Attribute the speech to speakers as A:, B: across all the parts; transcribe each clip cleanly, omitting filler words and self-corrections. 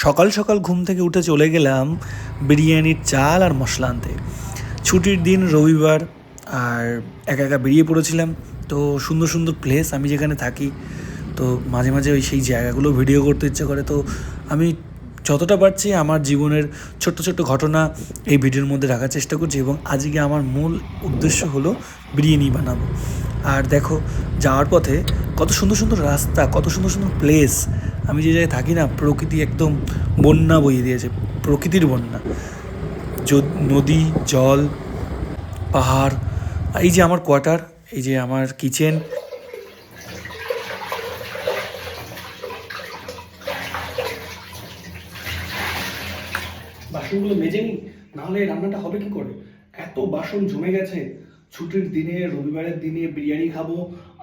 A: সকাল সকাল ঘুম থেকে উঠে চলে গেলাম বিরিয়ানির চাল আর মশলা আনতে। ছুটির দিন রবিবার, আর একা একা বেরিয়ে পড়েছিলাম। তো সুন্দর সুন্দর প্লেস, আমি যেখানে থাকি, তো মাঝে মাঝে ওই সেই জায়গাগুলো ভিডিও করতে ইচ্ছে করে। তো আমি যতটা পারছি আমার জীবনের ছোট্ট ছোট্ট ঘটনা এই ভিডিওর মধ্যে রাখার চেষ্টা করছি, এবং আজকে আমার মূল উদ্দেশ্য হলো বিরিয়ানি বানাবো। আর দেখো, যাওয়ার পথে কত সুন্দর সুন্দর রাস্তা, কত সুন্দর সুন্দর প্লেস। আমি যে জায়গায় থাকি না, প্রকৃতি একদম বন্যা বইয়ে দিয়েছে, প্রকৃতির বন্যা। নদী, জল, পাহাড়, এই যে আমার কোয়ার্টার, এই যে আমার কিচেন।
B: বাসনগুলো মেজে নি, নাহলে রান্নাটা হবে কি করে? এত বাসন জমে গেছে। ছুটির দিনে, রবিবারের দিনে বিরিয়ানি খাবো,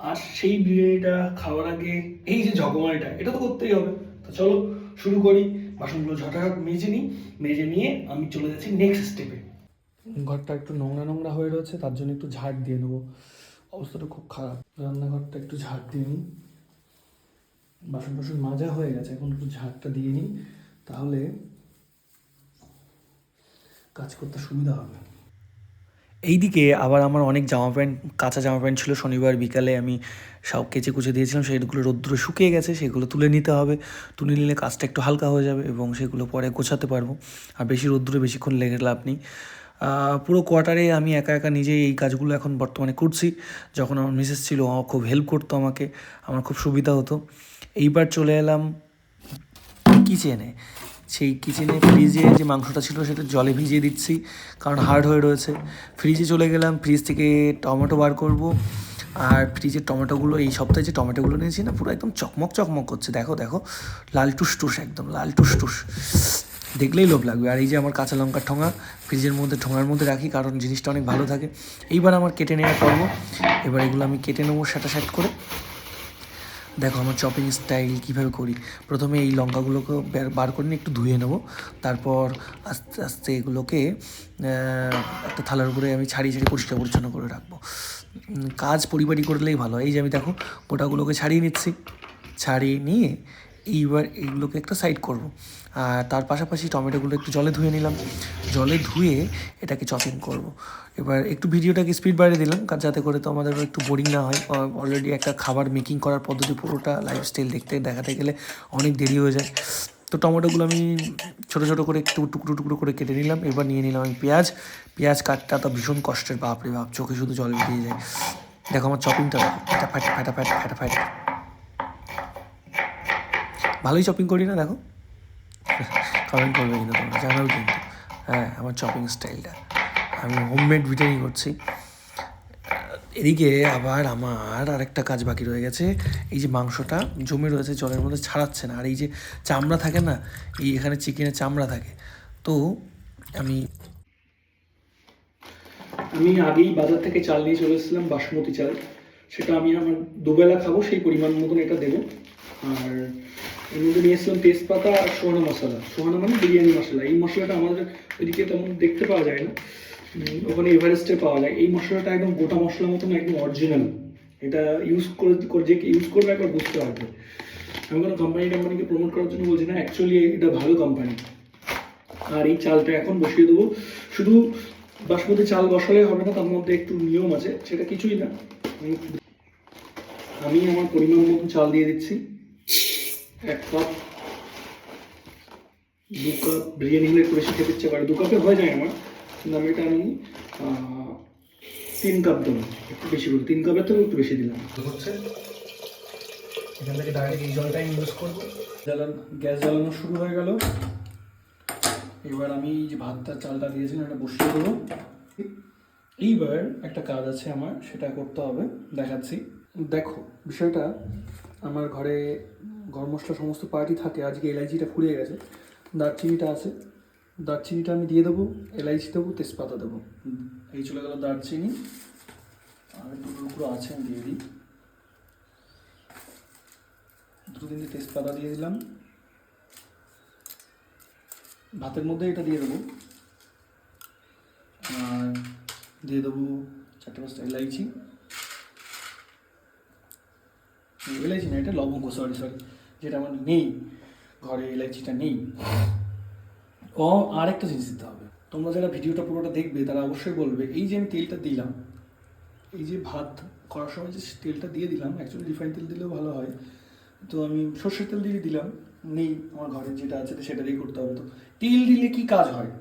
B: আর সেই বিরিয়ানিটা খাওয়ার আগে এই যে জগমারিটা, এটা তো করতেই হবে। তো চলো শুরু করি। বাসনগুলো ঝটাঝট মেজে নিই, মেজে নিয়ে আমি চলে যাচ্ছি নেক্সট স্টেপে। ঘরটা একটু নোংরা নোংরা হয়ে রয়েছে, তার জন্য একটু ঝাড় দিয়ে নেবো। অবস্থাটা খুব খারাপ। রান্নাঘরটা একটু ঝাড় দিয়ে নিই। বাসন টাসন মাজা হয়ে গেছে, এখন একটু ঝাড়টা দিয়ে নিই, তাহলে কাজ করতে সুবিধা হবে।
A: এইদিকে আবার আমার অনেক জামা প্যান্ট, কাঁচা জামা প্যান্ট ছিল, শনিবার বিকালে আমি সব কেচে কুচে দিয়েছিলাম। সেগুলো রোদ্দুরে শুকিয়ে গেছে, সেগুলো তুলে নিতে হবে। তুলে নিলে কাজটা একটু হালকা হয়ে যাবে এবং সেগুলো পরে গোছাতে পারবো। আর বেশি রোদ্দুরে বেশিক্ষণ লেগে লাভ নেই। পুরো কোয়ার্টারে আমি একা একা নিজেই এই কাজগুলো এখন বর্তমানে করছি। যখন আমার মিসেস ছিল, ও খুব হেল্প করতো আমাকে, আমার খুব সুবিধা হতো। এইবার চলে এলাম কিচেনে। সেই কিচেনে ফ্রিজে যে মাংসটা ছিল সেটা জলে ভিজিয়ে দিচ্ছি, কারণ হার্ড হয়ে রয়েছে। ফ্রিজে চলে গেলাম, ফ্রিজ থেকে টমেটো বার করব। আর ফ্রিজের টমেটোগুলো, এই সপ্তাহে যে টমেটোগুলো নিয়েছি না, পুরো একদম চকমক চকমক করছে। দেখো দেখো, লাল টুসটুস, একদম লাল টুসটুস, দেখলেই লোভ লাগবে। আর এই যে আমার কাঁচা লঙ্কার ঠোঙা, ফ্রিজের মধ্যে ঠোঙার মধ্যে রাখি, কারণ জিনিসটা অনেক ভালো থাকে। এইবার আমার কেটে নেওয়ার পর্ব। এবার এগুলো আমি কেটে নেবো সেট করে। দেখো আমার চপিং স্টাইল কীভাবে করি। প্রথমে এই লঙ্কাগুলোকে বার করে নিয়ে একটু ধুয়ে নেবো, তারপর আস্তে আস্তে এগুলোকে একটা থালার উপরে আমি ছাড়িয়ে ছাড়িয়ে পরিষ্কার পরিচ্ছন্ন করে রাখবো। কাজ পরিপাটি করলেই ভালো। এই যে আমি দেখো গোটাগুলোকে ছাড়িয়ে নিচ্ছি, ছাড়িয়ে নিয়ে এইবার এইগুলোকে একটা সাইড করব। আর তার পাশাপাশি টমেটোগুলো একটু জলে ধুয়ে নিলাম, জলে ধুয়ে এটাকে চপিং করব। এবার একটু ভিডিওটাকে স্পিড বাড়িয়ে দিলাম, যাতে করে তো আমাদের একটু বোরিং না হয়। অলরেডি একটা খাবার মেকিং করার পদ্ধতি পুরোটা লাইফস্টাইল দেখাতে গেলে অনেক দেরি হয়ে যায়। তো টমেটোগুলো আমি ছোটো ছোটো করে একটু টুকরো টুকরো করে কেটে নিলাম। এবার নিয়ে নিলাম আমি পেঁয়াজ কাটটা তো ভীষণ কষ্টের, বাপরে বাপ, চোখে শুধু জল বেরিয়ে যায়। দেখো আমার চপিংটা ফাটাফাট, ভালোই চপিং করি না? দেখো, কমেন্ট করবে কিন্তু তোমরা, জানাও কিন্তু। হ্যাঁ, আমার চপিং স্টাইলটা আমি হোমমেড ভিটাই করছি। এদিকে আবার আমার আরেকটা কাজ বাকি রয়ে গেছে। এই যে মাংসটা জমে রয়েছে জলের মধ্যে, ছাড়াচ্ছে না। আর এই যে চামড়া থাকে না, এই এখানে চিকেনের চামড়া থাকে। তো আমি আগেই বাজার থেকে চাল নিয়ে চলে এসেছিলাম, বাসমতি চাল। সেটা আমি আমার দুবেলা খাবো, সেই পরিমাণ মতন এটা দেবো। আর এর মধ্যে নিয়ে এসেছিলাম তেজপাতা আর সোহানা মশলা। সোহানা মানে বিরিয়ানি মশলা। এই মশলাটা আমাদের ওইদিকে তেমন দেখতে পাওয়া যায় না, ওখানে এভারেস্টে পাওয়া যায়। এই মশলাটা একদম গোটা মশলার মতন, একদম অরিজিনাল। এটা ইউজ যে ইউজ করবে একবার বুঝতে পারবে। আমি কোনো কোম্পানিকে প্রমোট করার জন্য বলছি না, অ্যাকচুয়ালি এটা ভালো কোম্পানি। আর এই চালটা এখন বসিয়ে দেবো। শুধু বাসমতি চাল বসালে হবে না, তার মধ্যে একটু নিয়ম আছে, সেটা কিছুই না। আমি আমার পরিমাণ মতো চাল দিয়ে দিচ্ছি। 1 কাপ, 2 কাপ, বিরিয়ানি হলে একটু বেশি খেতে ইচ্ছে করে, 2 কাপে হয়ে যায় আমার, কিন্তু আমি 3 কাপ দেবো, একটু বেশি করে, 3 কাপের থেকেও একটু বেশি দিলাম। হচ্ছে এখান থেকে ডাইরেক্ট এই জলটা ইউজ করবো। গ্যাস জ্বালানো শুরু হয়ে গেল। এবার আমি যে ভাতটা চালটা দিয়েছিলাম এটা বসিয়ে দেবো। এইবার একটা কাজ আছে আমার, সেটা করতে হবে, দেখাচ্ছি। দেখো বিষয়টা, আমার ঘরে গরম মশলা সমস্ত পার্টি থাকে। আজকে এলাইচিটা ফুরিয়ে গেছে, দারচিনিটা আছে, দারচিনিটা আমি দিয়ে দেবো, এলাইচি দেবো, তেজপাতা দেবো। এই চলে গেল দারচিনি, আর দুটো টুকরো আছে, আমি দিয়ে দিই। 2-3টে তেজপাতা দিয়ে দিলাম। ভাতের মধ্যে এটা দিয়ে দেবো। আর দিয়ে দেবো 4-5টা এলাইচি, এলাইচি না, এটা লবঙ্গ, সরি, যেটা আমার নেই।
B: ঘরে ইলাইচিটা নেই। আরেকটা জিনিস দিতে হবে, তোমরা যারা ভিডিওটা পুরোটা দেখবে তারা অবশ্যই বলবে এই যে আমি তেলটা দিলাম, এই যে ভাত করার সময় যে তেলটা দিয়ে দিলাম, অ্যাকচুয়ালি রিফাইন তেল দিলেও ভালো হয়, তো আমি সর্ষের তেল দিয়ে দিলাম, নেই আমার ঘরে যেটা আছে তো সেটা দিয়ে করতে হবে। তো তেল দিলে কি কাজ হয়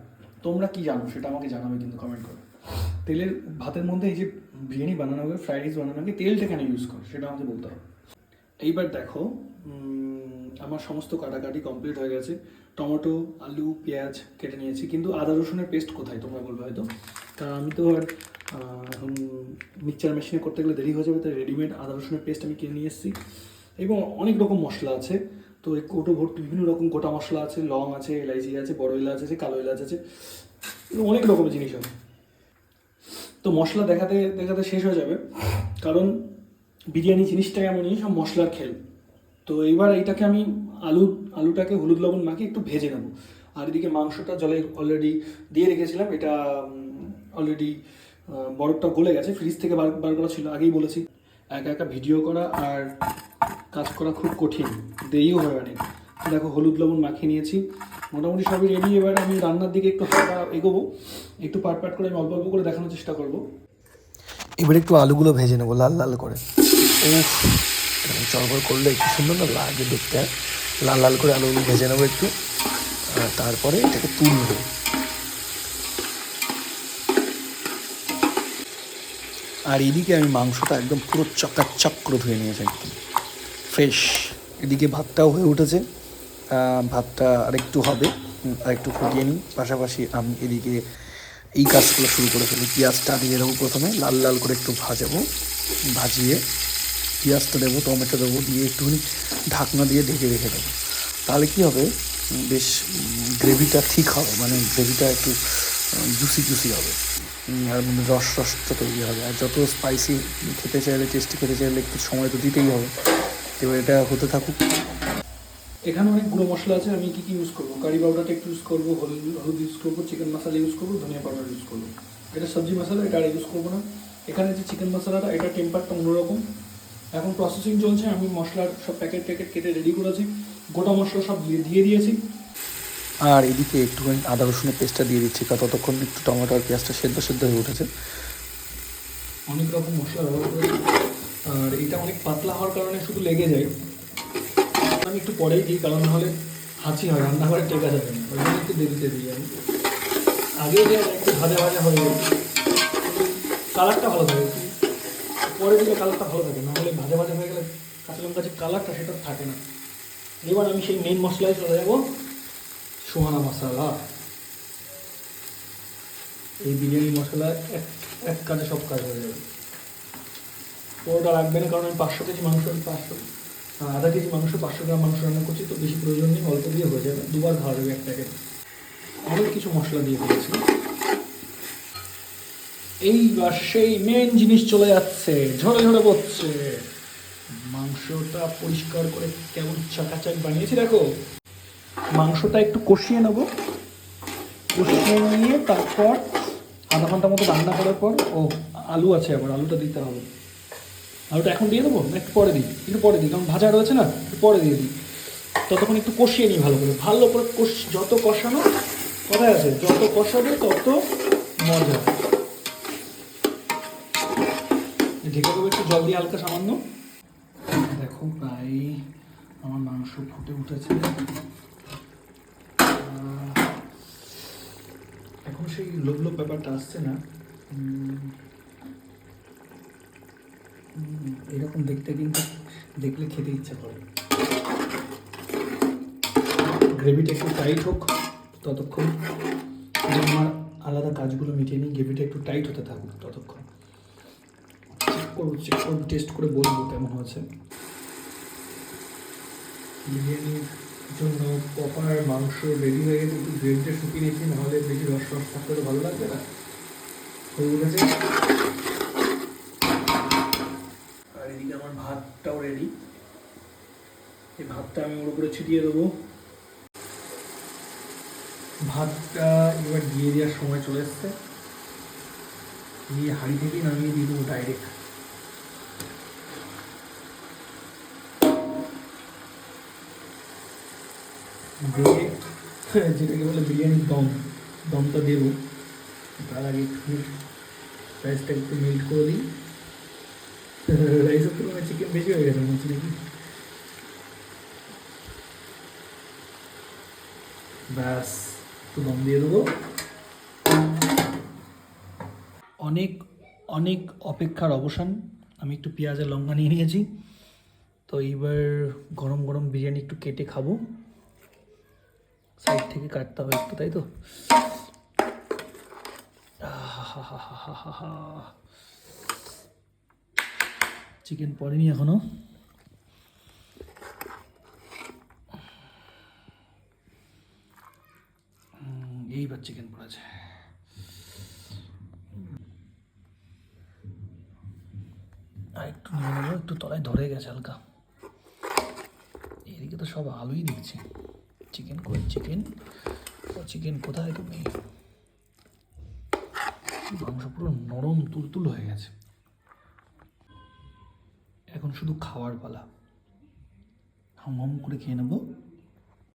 B: তোমরা কি জানো সেটা আমাকে জানাবে কিন্তু কমেন্ট করে। তেলের ভাতের মধ্যে এই যে বিরিয়ানি বানানো হবে, ফ্রাইড রাইস বানানো হবে, তেলটা কেন ইউজ করে সেটা আমাকে বলতে হবে। এইবার দেখো আমার সমস্ত কাটাকাটি কমপ্লিট হয়ে গেছে, টমেটো আলু পেঁয়াজ কেটে নিয়েছি, কিন্তু আদা রসুনের পেস্ট কোথায় তোমরা বলবে হয়তো, কারণ আমি তো আর এখন মিক্সচার মেশিনে করতে গেলে দেরি হয়ে যাবে, তাই রেডিমেড আদা রসুনের পেস্ট আমি কিনে নিয়ে এসেছি। এবং অনেক রকম মশলা আছে, তো এই কৌটো ভর্তি বিভিন্ন রকম গোটা মশলা আছে, লং আছে, এলাইচি আছে, বড় এলাচ আছে, কালো এলাচ আছে, অনেক রকমের জিনিস আছে। তো মশলা দেখাতে দেখাতে শেষ হয়ে যাবে, কারণ বিরিয়ানি জিনিসটা এমনই সব মশলার খেল। তো এইবার এইটাকে আমি আলুটাকে হলুদ লবণ মাখিয়ে একটু ভেজে নেবো। আর এদিকে মাংসটা জলে অলরেডি দিয়ে রেখেছিলাম, এটা অলরেডি বরফটা গলে গেছে, ফ্রিজ থেকে বার করা ছিল, আগেই বলেছি। একা একা ভিডিও করা আর কাজ করা খুব কঠিন, দেরিও হয় অনেক। দেখো হলুদ লবণ মাখিয়ে নিয়েছি, মোটামুটি সবই রেডি। এবার আমি রান্নার দিকে একটু হালকা এগোবো, একটু পাট করে আমি অল্প অল্প করে দেখানোর চেষ্টা করবো।
A: এবার একটু আলুগুলো ভেজে নেবো লাল লাল করে। উফ, চড়বড় করলে একটু সুন্দর না লাগে দেখতে। লাল লাল করে আলুগুলো ভেজে নেবো একটু, তারপরে এটাকে তুলবো। আর এদিকে আমি মাংসটা একদম পুরো চকাচক করে ধুয়ে নিয়েছি, একদম ফ্রেশ। এদিকে ভাতটাও হয়ে উঠেছে, ভাতটা আরেকটু হবে, আরেকটু ফুটিয়ে নিই। পাশাপাশি আমি এদিকে এই কাজগুলো শুরু করে ফেলি। পেঁয়াজটা দিয়ে দেবো প্রথমে, লাল লাল করে একটু ভাজাবো, ভাজিয়ে পেঁয়াজটা দেবো, টমেটো দেবো, দিয়ে একটুখানি ঢাকনা দিয়ে ঢেকে রেখে দেবো। তাহলে কী হবে, বেশ গ্রেভিটা ঠিক হবে, মানে গ্রেভিটা একটু জুসি জুসি হবে, আর রসটা তৈরি হবে। আর যত স্পাইসি খেতে চাইলে, টেস্টি খেতে চাইলে একটু সময় তো দিতেই হবে। এবার এটা হতে থাকুক।
B: এখানে অনেক গুঁড়ো মশলা আছে, আমি কী ইউজ করবো, কারি পাউডারটা একটু ইউজ করবো, হলুদ ইউজ করবো, চিকেন মশলা ইউজ করবো, ধনিয়া পাউডার ইউজ করবো। এটা সবজি মশলা, এটা আর ইউজ করবো না। এখানে যে চিকেন মশলাটা, এটা টেম্পারটা অন্যরকম। এখন প্রসেসিং চলছে, আমি মশলার সব প্যাকেট কেটে রেডি করেছি, গোটা মশলা সব দিয়ে দিয়েছি।
A: আর এদিকে একটুখানি আদা রসুনের পেস্টটা দিয়ে দিচ্ছি, কারণ ততক্ষণ একটু টমেটো আর পেঁয়াজটা সেদ্ধ হয়ে উঠেছে।
B: অনেক রকম মশলা ব্যবহার করেছি, আর এটা অনেক পাতলা হওয়ার কারণে শুধু লেগে যায়। আমি একটু পরেই দিই, কারণ নাহলে হাঁচি হয়, রান্নাঘরে টেকা যাবে না, ওই জন্য একটু দেরিতে দিই আমি। আগে যে একটু ভাজা হয়ে যায়, কালারটা ভালো থাকে, পরে দিলে কালারটা ভালো থাকে, নাহলে ভাজা হয়ে গেলে কাঁচা লঙ্কা যে কালারটা সেটা থাকে না। এবার আমি সেই মেন মশলায় চলে যাবো, সোহানা মশলা। এই বিরিয়ানি মশলা এক কাজে সব কাজ হয়ে যাবে। পুরোটা লাগবে না, কারণ আমি 500 কেজি মাংস, আধা কেজি মাংস, 500 গ্রাম মাংস রান্না করছি, তো বেশি প্রয়োজন নেই, অল্প দিয়ে হয়ে যাবে, দুবার খাওয়া যাবে এক প্যাকেট। অনেক কিছু মশলা দিয়ে দিয়েছি। এইবার সেই মেন জিনিস চলে যাচ্ছে, ঝরে ঝরে পড়ছে। মাংসটা পরিষ্কার করে কেমন চাকাচাক বানিয়েছি দেখো। মাংসটা একটু কষিয়ে নেবো, কষিয়ে নিয়ে তারপর আধা ঘন্টা মতো রান্না করার পর, আলু আছে, আবার আলুটা দিতে হবে। আলুটা এখন দিয়ে দেবো না একটু পরে দিই, কারণ ভাজা রয়েছে না, একটু পরে দিয়ে দিই। ততক্ষণ একটু কষিয়ে নিই ভালো করে যত কষানো কথায় আছে, যত কষাবে তত মজা। ঢেকে দেবো একটু জল দিয়ে হালকা সামান্য। দেখো প্রায় আমার মাংস ফুটে উঠেছে, এখন সেই লোভ ব্যাপারটা আসছে না। এরকম দেখতে, কিন্তু দেখলে খেতে ইচ্ছা করে। গ্রেভিটা একটু টাইট হোক ততক্ষণ, আমার আলাদা কাজগুলো মিটিয়ে নিই, গ্রেভিটা একটু টাইট হতে থাকুক ততক্ষণ। চেক করবো, টেস্ট করে বলবো কেমন হয়েছে। বিরিয়ানির জন্য প্রপার মাংস রেডি হয়ে গেছে, একটু গ্রেভিটা শুকিয়ে নিয়েছি, নাহলে বেশি রস থাকলে ভালো লাগবে না। হয়ে গেছে। আর এদিকে আমার ভাতটাও রেডি, এই ভাতটা আমি ওর উপরে ছিটিয়ে দেবো। ভাতটা এবার দিয়ে দেওয়ার সময় চলে এসছে, দিয়ে হাঁড়ি থেকে নামিয়ে দিয়ে দেবো ডাইরেক্ট। দিয়ে যেটাকে বলে বিরিয়ানির দমটা দেবো। তার আগে একটু রাইসটা একটু মেল্ট করে দিই। রাইসের তুলনায় চিকেন বেশি হয়ে গেছে মনে হচ্ছে নাকি। ব্যাস, একটু দম দিয়ে দেবো। অনেক অনেক অপেক্ষার অবসান। আমি একটু পেঁয়াজ আর লঙ্কা নিয়ে নিয়েছি। তো এইবার গরম গরম বিরিয়ানি একটু কেটে খাবো। সাইড থেকে কাটতে হবে একটু, তাই তো? চিকেন পড়েনি এখনো। এইবার চিকেন পড়েছে। আর একটু নিয়ে নেবো, একটু তলায় ধরে গেছে হালকা। এদিকে তো সব আলুই দেখছি। চিকেন কই? চিকেন কোথায় তুমি? মাংস পুরো নরম তুলতুল হয়ে গেছে। এখন শুধু খাওয়ার পালা। হাম হাম করে খেয়ে নেবো।